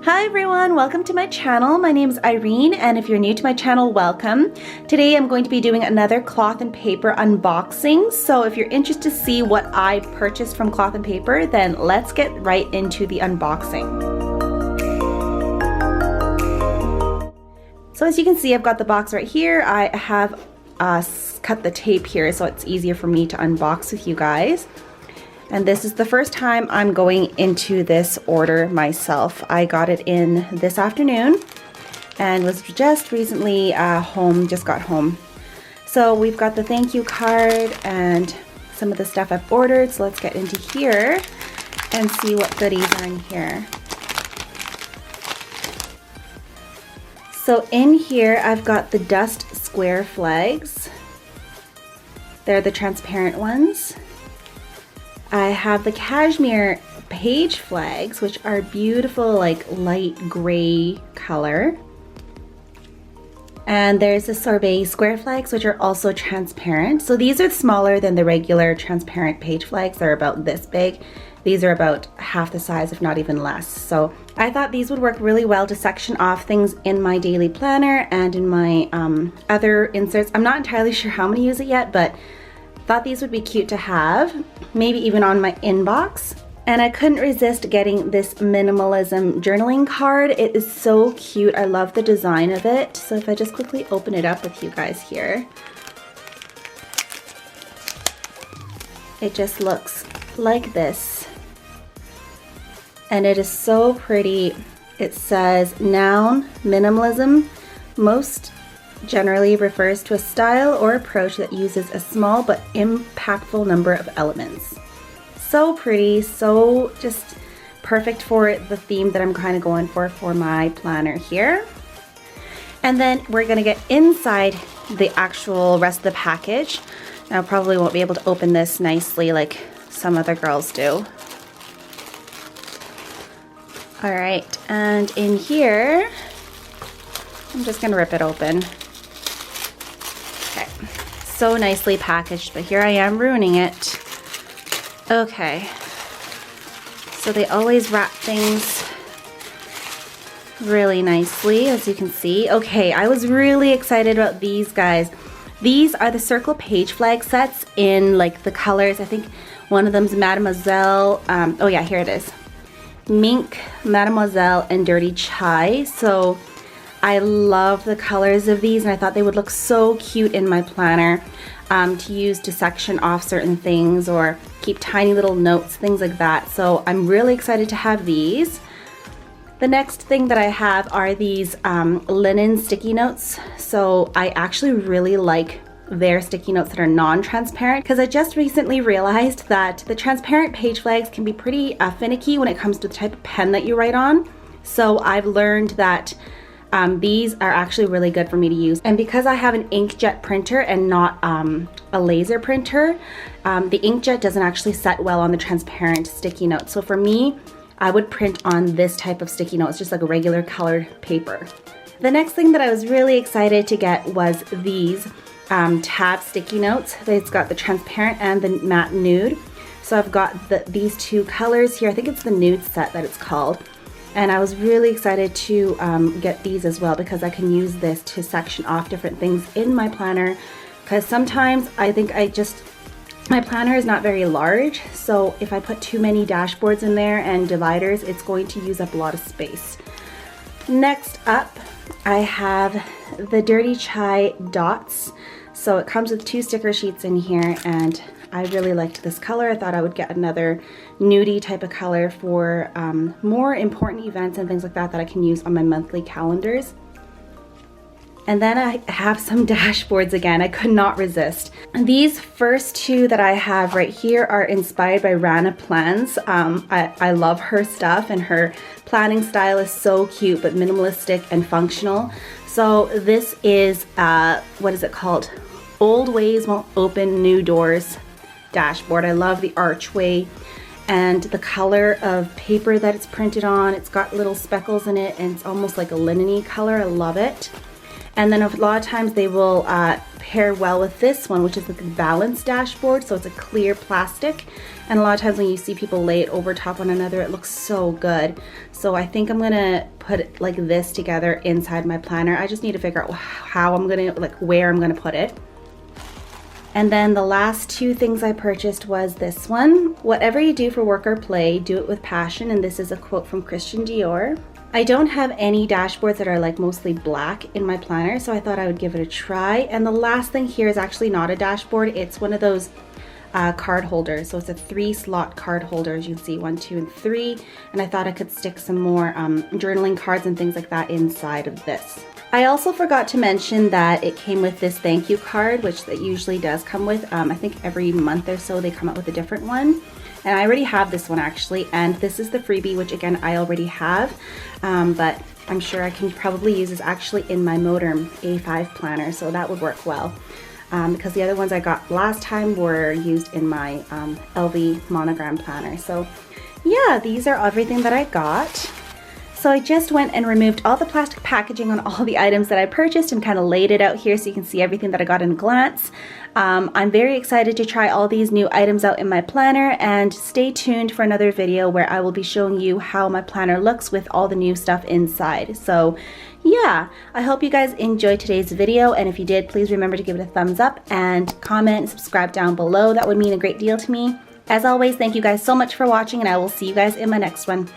Hi everyone, welcome to my channel. My name is Irene, and if you're new to my channel, welcome. Today I'm going to be doing another cloth and paper unboxing. So if you're interested to see what I purchased from cloth and paper, then let's get right into the unboxing. So as you can see, I've got the box right here. I have cut the tape here so it's easier for me to unbox with you guys. And this is the first time I'm going into this order myself. I got it in this afternoon and was just recently just got home. So we've got the thank you card and some of the stuff I've ordered. So let's get into here and see what goodies are in here. So in here I've got the DUSK square flags. They're the transparent ones. I have the CASHMERE page flags, which are beautiful, like light gray color. And there's the SORBET square flags, which are also transparent. So these are smaller than the regular transparent page flags. They're about this big. These are about half the size, if not even less. So I thought these would work really well to section off things in my daily planner and in my other inserts. I'm not entirely sure how I'm gonna use it yet, but thought these would be cute to have, maybe even on my inbox. And I couldn't resist getting this minimalism journaling card. It is so cute. I love the design of it. So if I just quickly open it up with you guys here. It just looks like this. And it is so pretty. It says, noun, minimalism, most generally refers to a style or approach that uses a small but impactful number of elements. So pretty, so just perfect for the theme that I'm kind of going for my planner here. And then we're gonna get inside the actual rest of the package. I probably won't be able to open this nicely like some other girls do. All right, and in here, I'm just gonna rip it open. So nicely packaged, but here I am ruining it. Okay, so they always wrap things really nicely, as you can see. Okay, I was really excited about these guys. These are the circle page flag sets in like the colors. I think one of them's Mademoiselle. Oh yeah, here it is. Mink, Mademoiselle, and Dirty Chai. So I love the colors of these, and I thought they would look so cute in my planner to use to section off certain things or keep tiny little notes, things like that. So I'm really excited to have these. The next thing that I have are these linen sticky notes. So I actually really like their sticky notes that are non-transparent, because I just recently realized that the transparent page flags can be pretty finicky when it comes to the type of pen that you write on. So I've learned that these are actually really good for me to use. And because I have an inkjet printer and not a laser printer, the inkjet doesn't actually set well on the transparent sticky notes. So for me, I would print on this type of sticky notes, just like a regular colored paper. The next thing that I was really excited to get was these tab sticky notes. It's got the transparent and the matte nude. So I've got these two colors here. I think it's the nude set that it's called. And I was really excited to get these as well, because I can use this to section off different things in my planner, because sometimes I think my planner is not very large, so if I put too many dashboards in there and dividers, it's going to use up a lot of space. Next up, I have the Dirty Chai dots. So it comes with 2 sticker sheets in here, and I really liked this color. I thought I would get another nudie type of color for more important events and things like that I can use on my monthly calendars. And then I have some dashboards again. I could not resist. And these first 2 that I have right here are inspired by Rana Plans. I love her stuff, and her planning style is so cute but minimalistic and functional. So this is, what is it called? Old Ways Won't Open New Doors dashboard. I love the archway and the color of paper that it's printed on. It's got little speckles in it, and it's almost like a linen-y color. I love it. And then a lot of times they will pair well with this one, which is the balanced dashboard. So it's a clear plastic, and a lot of times when you see people lay it over top one another, it looks so good. So I think I'm gonna put it like this together inside my planner. I just need to figure out how I'm gonna, like where I'm gonna put it. And then the last two things I purchased was this one. Whatever you do for work or play, do it with passion. And this is a quote from Christian Dior. I don't have any dashboards that are like mostly black in my planner, so I thought I would give it a try. And the last thing here is actually not a dashboard. It's one of those card holders. So it's a 3-slot card holder, as you can see, 1, 2, and 3. And I thought I could stick some more journaling cards and things like that inside of this. I also forgot to mention that it came with this thank you card, which it usually does come with. I think every month or so they come out with a different one. And I already have this one actually, and this is the freebie, which again I already have, but I'm sure I can probably use this actually in my MONOGRAM A5 planner, so that would work well. Because the other ones I got last time were used in my LV monogram planner. So yeah, these are everything that I got. So I just went and removed all the plastic packaging on all the items that I purchased and kind of laid it out here so you can see everything that I got in a glance. I'm very excited to try all these new items out in my planner, and stay tuned for another video where I will be showing you how my planner looks with all the new stuff inside. So yeah, I hope you guys enjoyed today's video, and if you did, please remember to give it a thumbs up and comment and subscribe down below. That would mean a great deal to me. As always, thank you guys so much for watching, and I will see you guys in my next one.